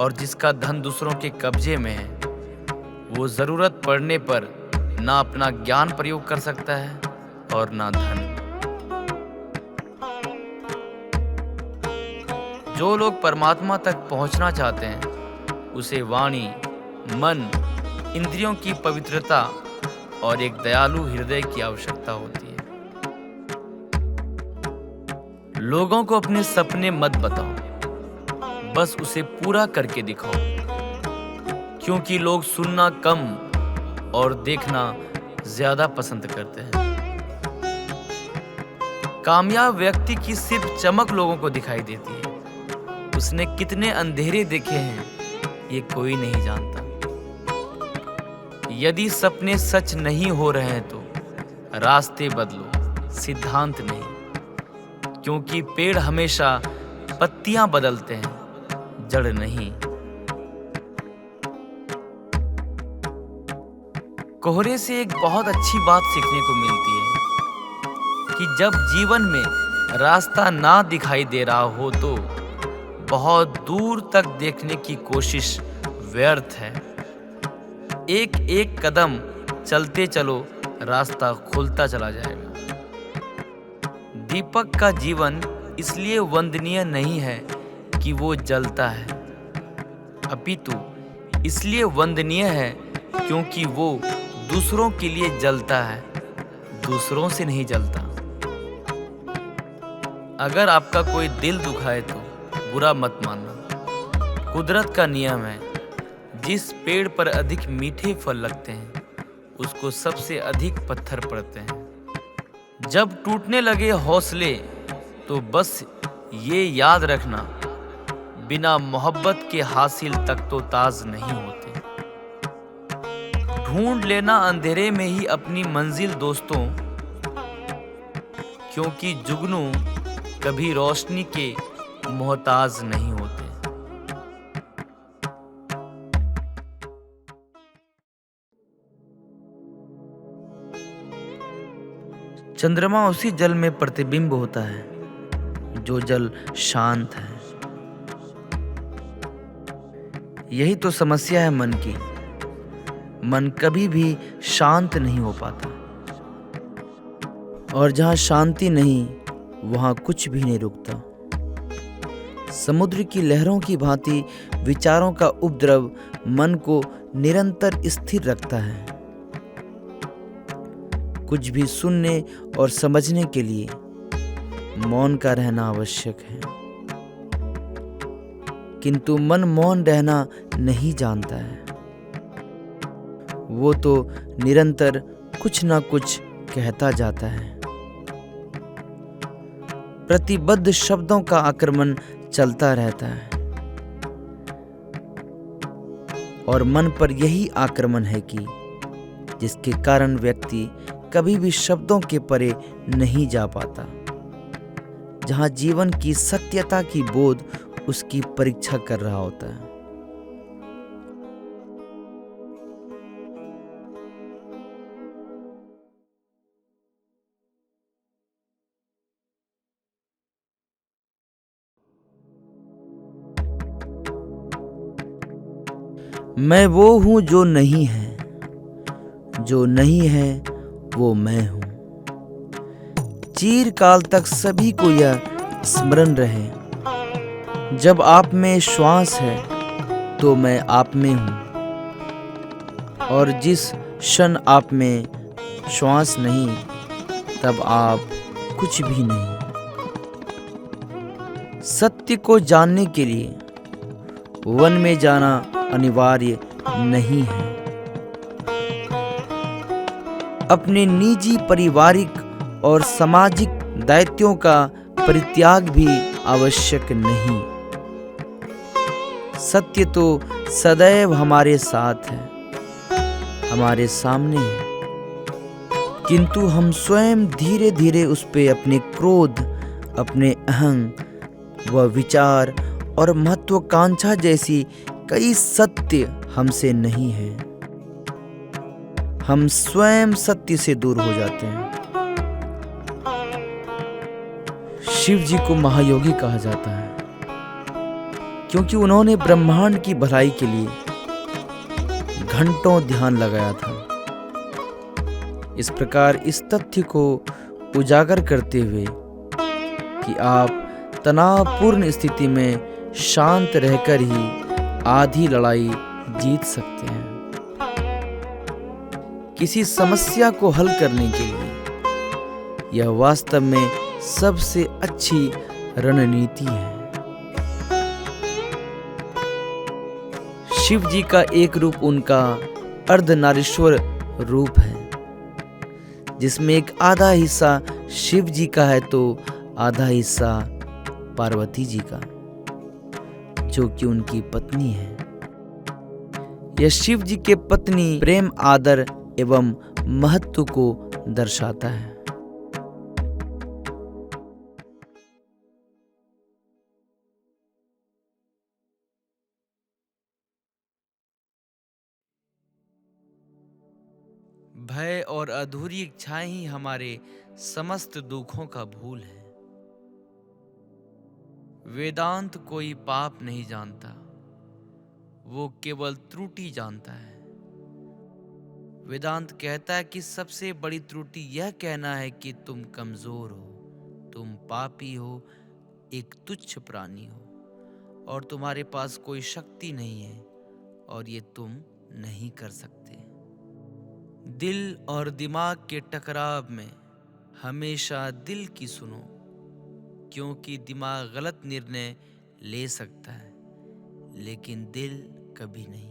[SPEAKER 1] और जिसका धन दूसरों के कब्जे में है, वो जरूरत पड़ने पर ना अपना ज्ञान प्रयोग कर सकता है और ना धन। जो लोग परमात्मा तक पहुंचना चाहते हैं उसे वाणी, मन, इंद्रियों की पवित्रता और एक दयालु हृदय की आवश्यकता होती है। लोगों को अपने सपने मत बताओ, बस उसे पूरा करके दिखाओ, क्योंकि लोग सुनना कम और देखना ज्यादा पसंद करते हैं। कामयाब व्यक्ति की सिर्फ चमक लोगों को दिखाई देती है। उसने कितने अंधेरे देखे हैं ये कोई नहीं जानता। यदि सपने सच नहीं हो रहे हैं तो रास्ते बदलो, सिद्धांत नहीं, क्योंकि पेड़ हमेशा पत्तियां बदलते हैं, जड़ नहीं। कोहरे से एक बहुत अच्छी बात सीखने को मिलती है कि जब जीवन में रास्ता ना दिखाई दे रहा हो तो बहुत दूर तक देखने की कोशिश व्यर्थ है। एक एक कदम चलते चलो, रास्ता खुलता चला जाएगा। दीपक का जीवन इसलिए वंदनीय नहीं है कि वो जलता है, अपितु इसलिए वंदनीय है क्योंकि वो दूसरों के लिए जलता है, दूसरों से नहीं जलता। अगर आपका कोई दिल दुखाए तो बुरा मत मानना। कुदरत का नियम है, जिस पेड़ पर अधिक मीठे फल लगते हैं उसको सबसे अधिक पत्थर पड़ते हैं। जब टूटने लगे हौसले तो बस ये याद रखना, बिना मोहब्बत के हासिल तक तो ताज नहीं होते। ढूंढ लेना अंधेरे में ही अपनी मंजिल दोस्तों, क्योंकि जुगनू कभी रोशनी के मोहताज नहीं होते। चंद्रमा उसी जल में प्रतिबिंब होता है जो जल शांत है। यही तो समस्या है मन की। मन कभी भी शांत नहीं हो पाता, और जहाँ शांति नहीं वहाँ कुछ भी नहीं रुकता। समुद्र की लहरों की भांति विचारों का उपद्रव मन को निरंतर स्थिर रखता है। कुछ भी सुनने और समझने के लिए मौन का रहना आवश्यक है, किंतु मन मौन रहना नहीं जानता है। वो तो निरंतर कुछ ना कुछ कहता जाता है। प्रतिबद्ध शब्दों का आक्रमण चलता रहता है, और मन पर यही आक्रमण है कि जिसके कारण व्यक्ति कभी भी शब्दों के परे नहीं जा पाता। जहां जीवन की सत्यता की बोध उसकी परीक्षा कर रहा होता है। मैं वो हूं जो नहीं है, जो नहीं है वो मैं हूं। चिरकाल तक सभी को यह स्मरण रहे, जब आप में श्वास है तो मैं आप में हूं, और जिस क्षण आप में श्वास नहीं तब आप कुछ भी नहीं। सत्य को जानने के लिए वन में जाना अनिवार्य नहीं है। अपने निजी, पारिवारिक और सामाजिक दायित्वों का परित्याग भी आवश्यक नहीं। सत्य तो सदैव हमारे साथ है, हमारे सामने है, किंतु हम स्वयं धीरे धीरे उस पे अपने क्रोध, अपने अहंग व विचार और महत्वाकांक्षा जैसी कई सत्य हमसे नहीं है। हम स्वयं सत्य से दूर हो जाते हैं। शिव जी को महायोगी कहा जाता है, क्योंकि उन्होंने ब्रह्मांड की भलाई के लिए घंटों ध्यान लगाया था। इस प्रकार इस तथ्य को उजागर करते हुए कि आप तनावपूर्ण स्थिति में शांत रहकर ही आधी लड़ाई जीत सकते हैं। किसी समस्या को हल करने के लिए यह वास्तव में सबसे अच्छी रणनीति है। शिव जी का एक रूप उनका अर्धनारीश्वर रूप है, जिसमें एक आधा हिस्सा शिव जी का है तो आधा हिस्सा पार्वती जी का, जो कि उनकी पत्नी है। यह शिव जी के पत्नी प्रेम, आदर एवं महत्व को दर्शाता है। भय और अधूरी इच्छाएं ही हमारे समस्त दुखों का मूल है। वेदांत कोई पाप नहीं जानता, वो केवल त्रुटि जानता है। वेदांत कहता है कि सबसे बड़ी त्रुटि यह कहना है कि तुम कमजोर हो, तुम पापी हो, एक तुच्छ प्राणी हो, और तुम्हारे पास कोई शक्ति नहीं है और ये तुम नहीं कर सकते। दिल और दिमाग के टकराव में हमेशा दिल की सुनो, क्योंकि दिमाग गलत निर्णय ले सकता है लेकिन दिल कभी नहीं।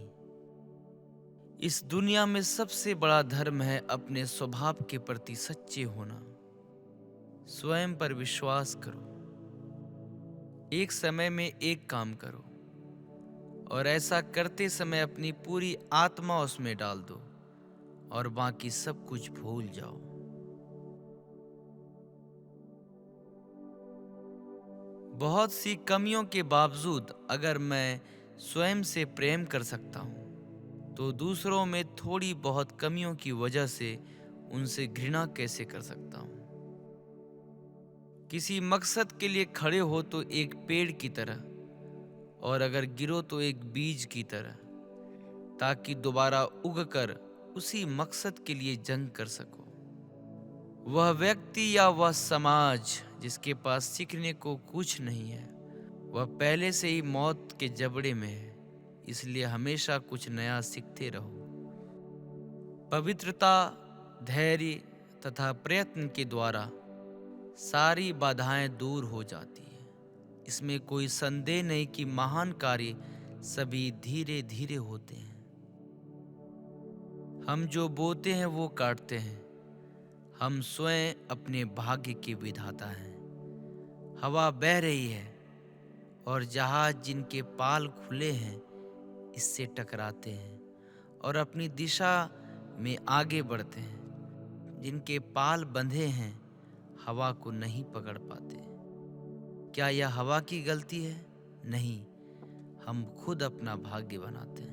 [SPEAKER 1] इस दुनिया में सबसे बड़ा धर्म है अपने स्वभाव के प्रति सच्चे होना। स्वयं पर विश्वास करो, एक समय में एक काम करो, और ऐसा करते समय अपनी पूरी आत्मा उसमें डाल दो और बाकी सब कुछ भूल जाओ। बहुत सी कमियों के बावजूद अगर मैं स्वयं से प्रेम कर सकता हूँ, तो दूसरों में थोड़ी बहुत कमियों की वजह से उनसे घृणा कैसे कर सकता हूँ। किसी मकसद के लिए खड़े हो तो एक पेड़ की तरह, और अगर गिरो तो एक बीज की तरह, ताकि दोबारा उगकर उसी मकसद के लिए जंग कर सको। वह व्यक्ति या वह समाज जिसके पास सीखने को कुछ नहीं है, वह पहले से ही मौत के जबड़े में है। इसलिए हमेशा कुछ नया सीखते रहो। पवित्रता, धैर्य तथा प्रयत्न के द्वारा सारी बाधाएं दूर हो जाती है। इसमें कोई संदेह नहीं कि महान कार्य सभी धीरे धीरे होते हैं। हम जो बोते हैं वो काटते हैं। हम स्वयं अपने भाग्य के विधाता हैं। हवा बह रही है और जहाज जिनके पाल खुले हैं इससे टकराते हैं और अपनी दिशा में आगे बढ़ते हैं। जिनके पाल बंधे हैं हवा को नहीं पकड़ पाते। क्या यह हवा की गलती है? नहीं, हम खुद अपना भाग्य बनाते हैं।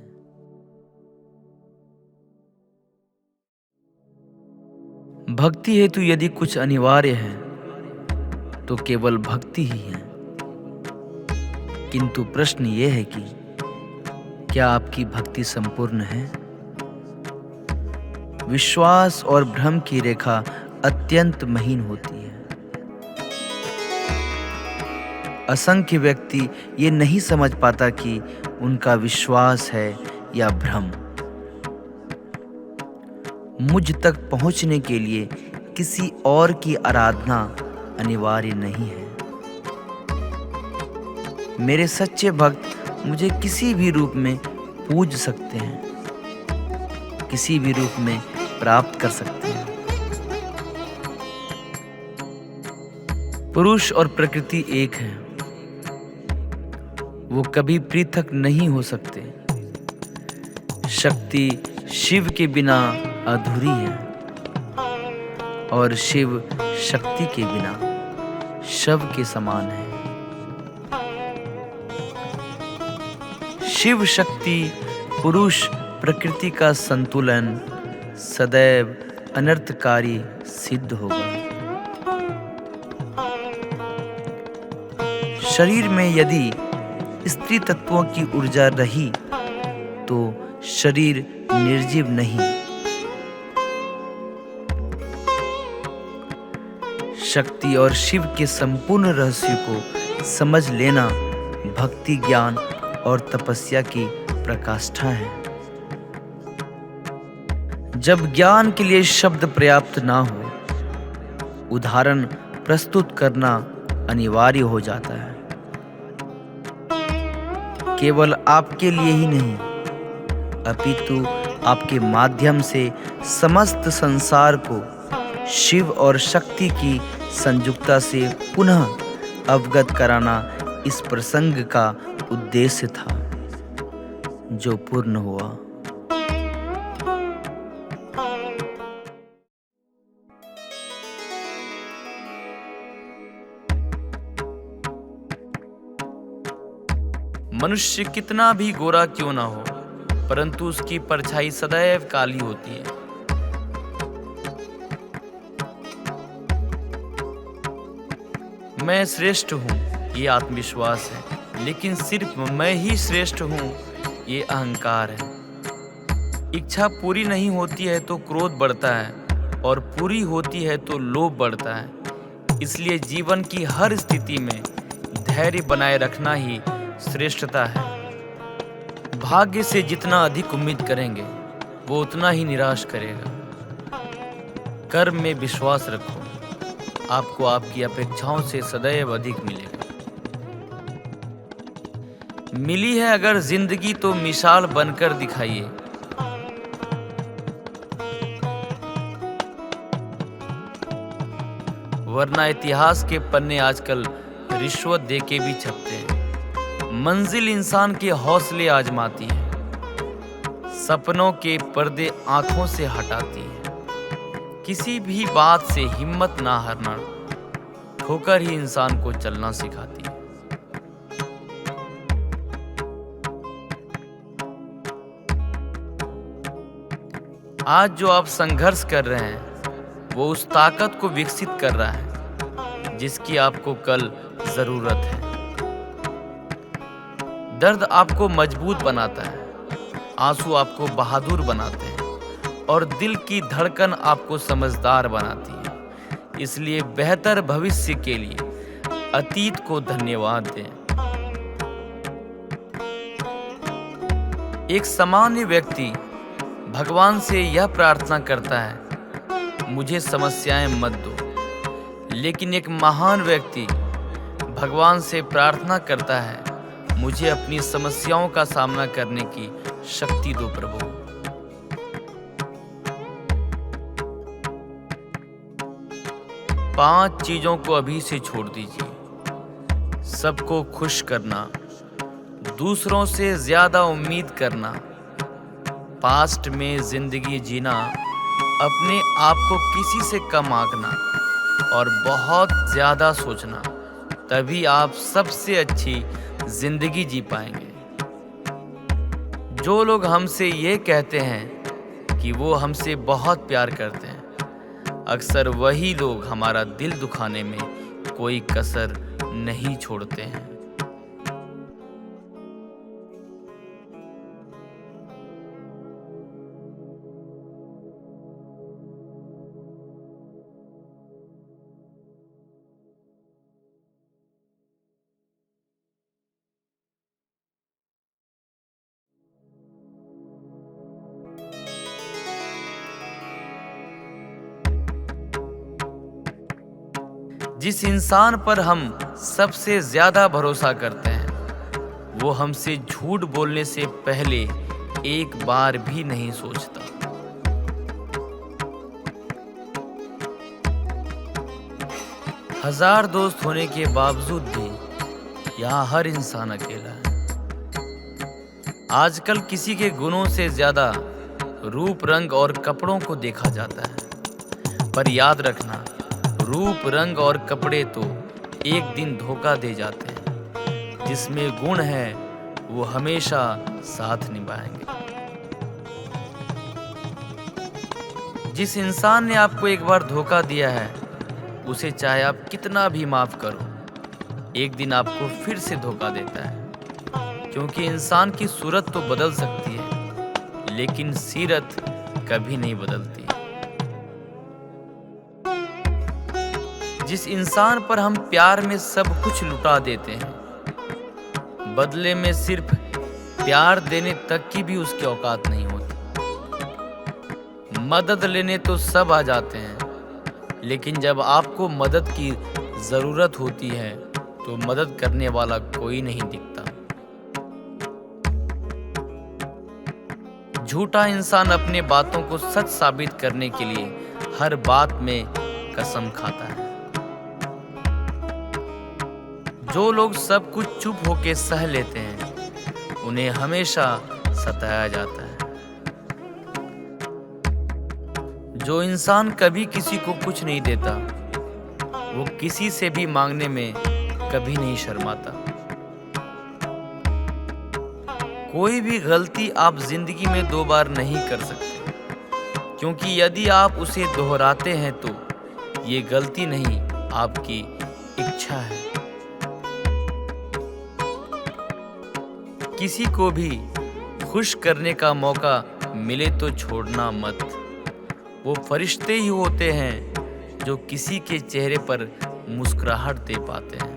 [SPEAKER 1] भक्ति हेतु यदि कुछ अनिवार्य है तो केवल भक्ति ही है। किंतु प्रश्न ये है कि क्या आपकी भक्ति संपूर्ण है? विश्वास और भ्रम की रेखा अत्यंत महीन होती है। असंख्य व्यक्ति ये नहीं समझ पाता कि उनका विश्वास है या भ्रम। मुझ तक पहुंचने के लिए किसी और की आराधना अनिवार्य नहीं है। मेरे सच्चे भक्त मुझे किसी भी रूप में पूज सकते हैं, किसी भी रूप में प्राप्त कर सकते हैं। पुरुष और प्रकृति एक है, वो कभी पृथक नहीं हो सकते। शक्ति शिव के बिना अधूरी है और शिव शक्ति के बिना शव के समान है। शिव शक्ति पुरुष प्रकृति का संतुलन सदैव अनर्थकारी सिद्ध होगा। शरीर में यदि स्त्री तत्वों की ऊर्जा रही तो शरीर निर्जीव नहीं। शक्ति और शिव के संपूर्ण रहस्य को समझ लेना भक्ति, ज्ञान और तपस्या की प्रकाष्ठा है। जब ज्ञान के लिए शब्द पर्याप्त ना हो, उदाहरण प्रस्तुत करना अनिवार्य हो जाता है। केवल आपके लिए ही नहीं, अपितु आपके माध्यम से समस्त संसार को शिव और शक्ति की संयुक्ता से पुनः अवगत कराना इस प्रसंग का उद्देश्य था, जो पूर्ण हुआ। मनुष्य कितना भी गोरा क्यों ना हो, परंतु उसकी परछाई सदैव काली होती है। मैं श्रेष्ठ हूँ ये आत्मविश्वास है, लेकिन सिर्फ मैं ही श्रेष्ठ हूँ ये अहंकार है। इच्छा पूरी नहीं होती है तो क्रोध बढ़ता है, और पूरी होती है तो लोभ बढ़ता है। इसलिए जीवन की हर स्थिति में धैर्य बनाए रखना ही श्रेष्ठता है। भाग्य से जितना अधिक उम्मीद करेंगे वो उतना ही निराश करेगा। कर्म में विश्वास रखो, आपको आपकी अपेक्षाओं से सदैव अधिक मिलेगा। मिली है अगर जिंदगी तो मिसाल बनकर दिखाइए। वरना इतिहास के पन्ने आजकल रिश्वत देके भी छपते हैं। मंजिल इंसान के हौसले आजमाती है। सपनों के पर्दे आंखों से हटाती है। किसी भी बात से हिम्मत ना हारना, ठोकर ही इंसान को चलना सिखाती है। आज जो आप संघर्ष कर रहे हैं वो उस ताकत को विकसित कर रहा है जिसकी आपको कल जरूरत है। दर्द आपको मजबूत बनाता है, आंसू आपको बहादुर बनाते हैं और दिल की धड़कन आपको समझदार बनाती है। इसलिए बेहतर भविष्य के लिए अतीत को धन्यवाद दें। एक सामान्य व्यक्ति भगवान से यह प्रार्थना करता है, मुझे समस्याएं मत दो। लेकिन एक महान व्यक्ति भगवान से प्रार्थना करता है, मुझे अपनी समस्याओं का सामना करने की शक्ति दो प्रभु। पांच चीजों को अभी से छोड़ दीजिए। सबको खुश करना, दूसरों से ज्यादा उम्मीद करना, पास्ट में जिंदगी जीना, अपने आप को किसी से कम आंकना और बहुत ज्यादा सोचना। तभी आप सबसे अच्छी जिंदगी जी पाएंगे। जो लोग हमसे ये कहते हैं कि वो हमसे बहुत प्यार करते हैं, अक्सर वही लोग हमारा दिल दुखाने में कोई कसर नहीं छोड़ते हैं। जिस इंसान पर हम सबसे ज्यादा भरोसा करते हैं वो हमसे झूठ बोलने से पहले एक बार भी नहीं सोचता। हजार दोस्त होने के बावजूद भी यहाँ हर इंसान अकेला है। आजकल किसी के गुणों से ज्यादा रूप, रंग और कपड़ों को देखा जाता है। पर याद रखना, रूप, रंग और कपड़े तो एक दिन धोखा दे जाते हैं। जिसमें गुण है वो हमेशा साथ निभाएंगे। जिस इंसान ने आपको एक बार धोखा दिया है उसे चाहे आप कितना भी माफ करो, एक दिन आपको फिर से धोखा देता है। क्योंकि इंसान की सूरत तो बदल सकती है लेकिन सीरत कभी नहीं बदलती। जिस इंसान पर हम प्यार में सब कुछ लुटा देते हैं, बदले में सिर्फ प्यार देने तक की भी उसकी औकात नहीं होती। मदद लेने तो सब आ जाते हैं, लेकिन जब आपको मदद की जरूरत होती है तो मदद करने वाला कोई नहीं दिखता। झूठा इंसान अपने बातों को सच साबित करने के लिए हर बात में कसम खाता है। जो लोग सब कुछ चुप होके सह लेते हैं उन्हें हमेशा सताया जाता है। जो इंसान कभी किसी को कुछ नहीं देता वो किसी से भी मांगने में कभी नहीं शर्माता। कोई भी गलती आप जिंदगी में 2 बार नहीं कर सकते, क्योंकि यदि आप उसे दोहराते हैं तो ये गलती नहीं, आपकी इच्छा है। किसी को भी खुश करने का मौका मिले तो छोड़ना मत। वो फरिश्ते ही होते हैं जो किसी के चेहरे पर मुस्कुराहट दे पाते हैं।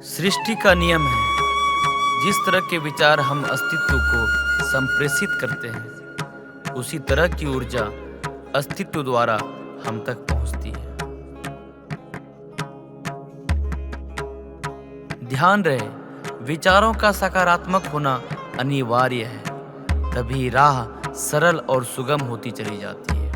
[SPEAKER 1] सृष्टि का नियम है, जिस तरह के विचार हम अस्तित्व को संप्रेषित करते हैं उसी तरह की ऊर्जा अस्तित्व द्वारा हम तक पहुंचती है। ध्यान रहे, विचारों का सकारात्मक होना अनिवार्य है, तभी राह सरल और सुगम होती चली जाती है।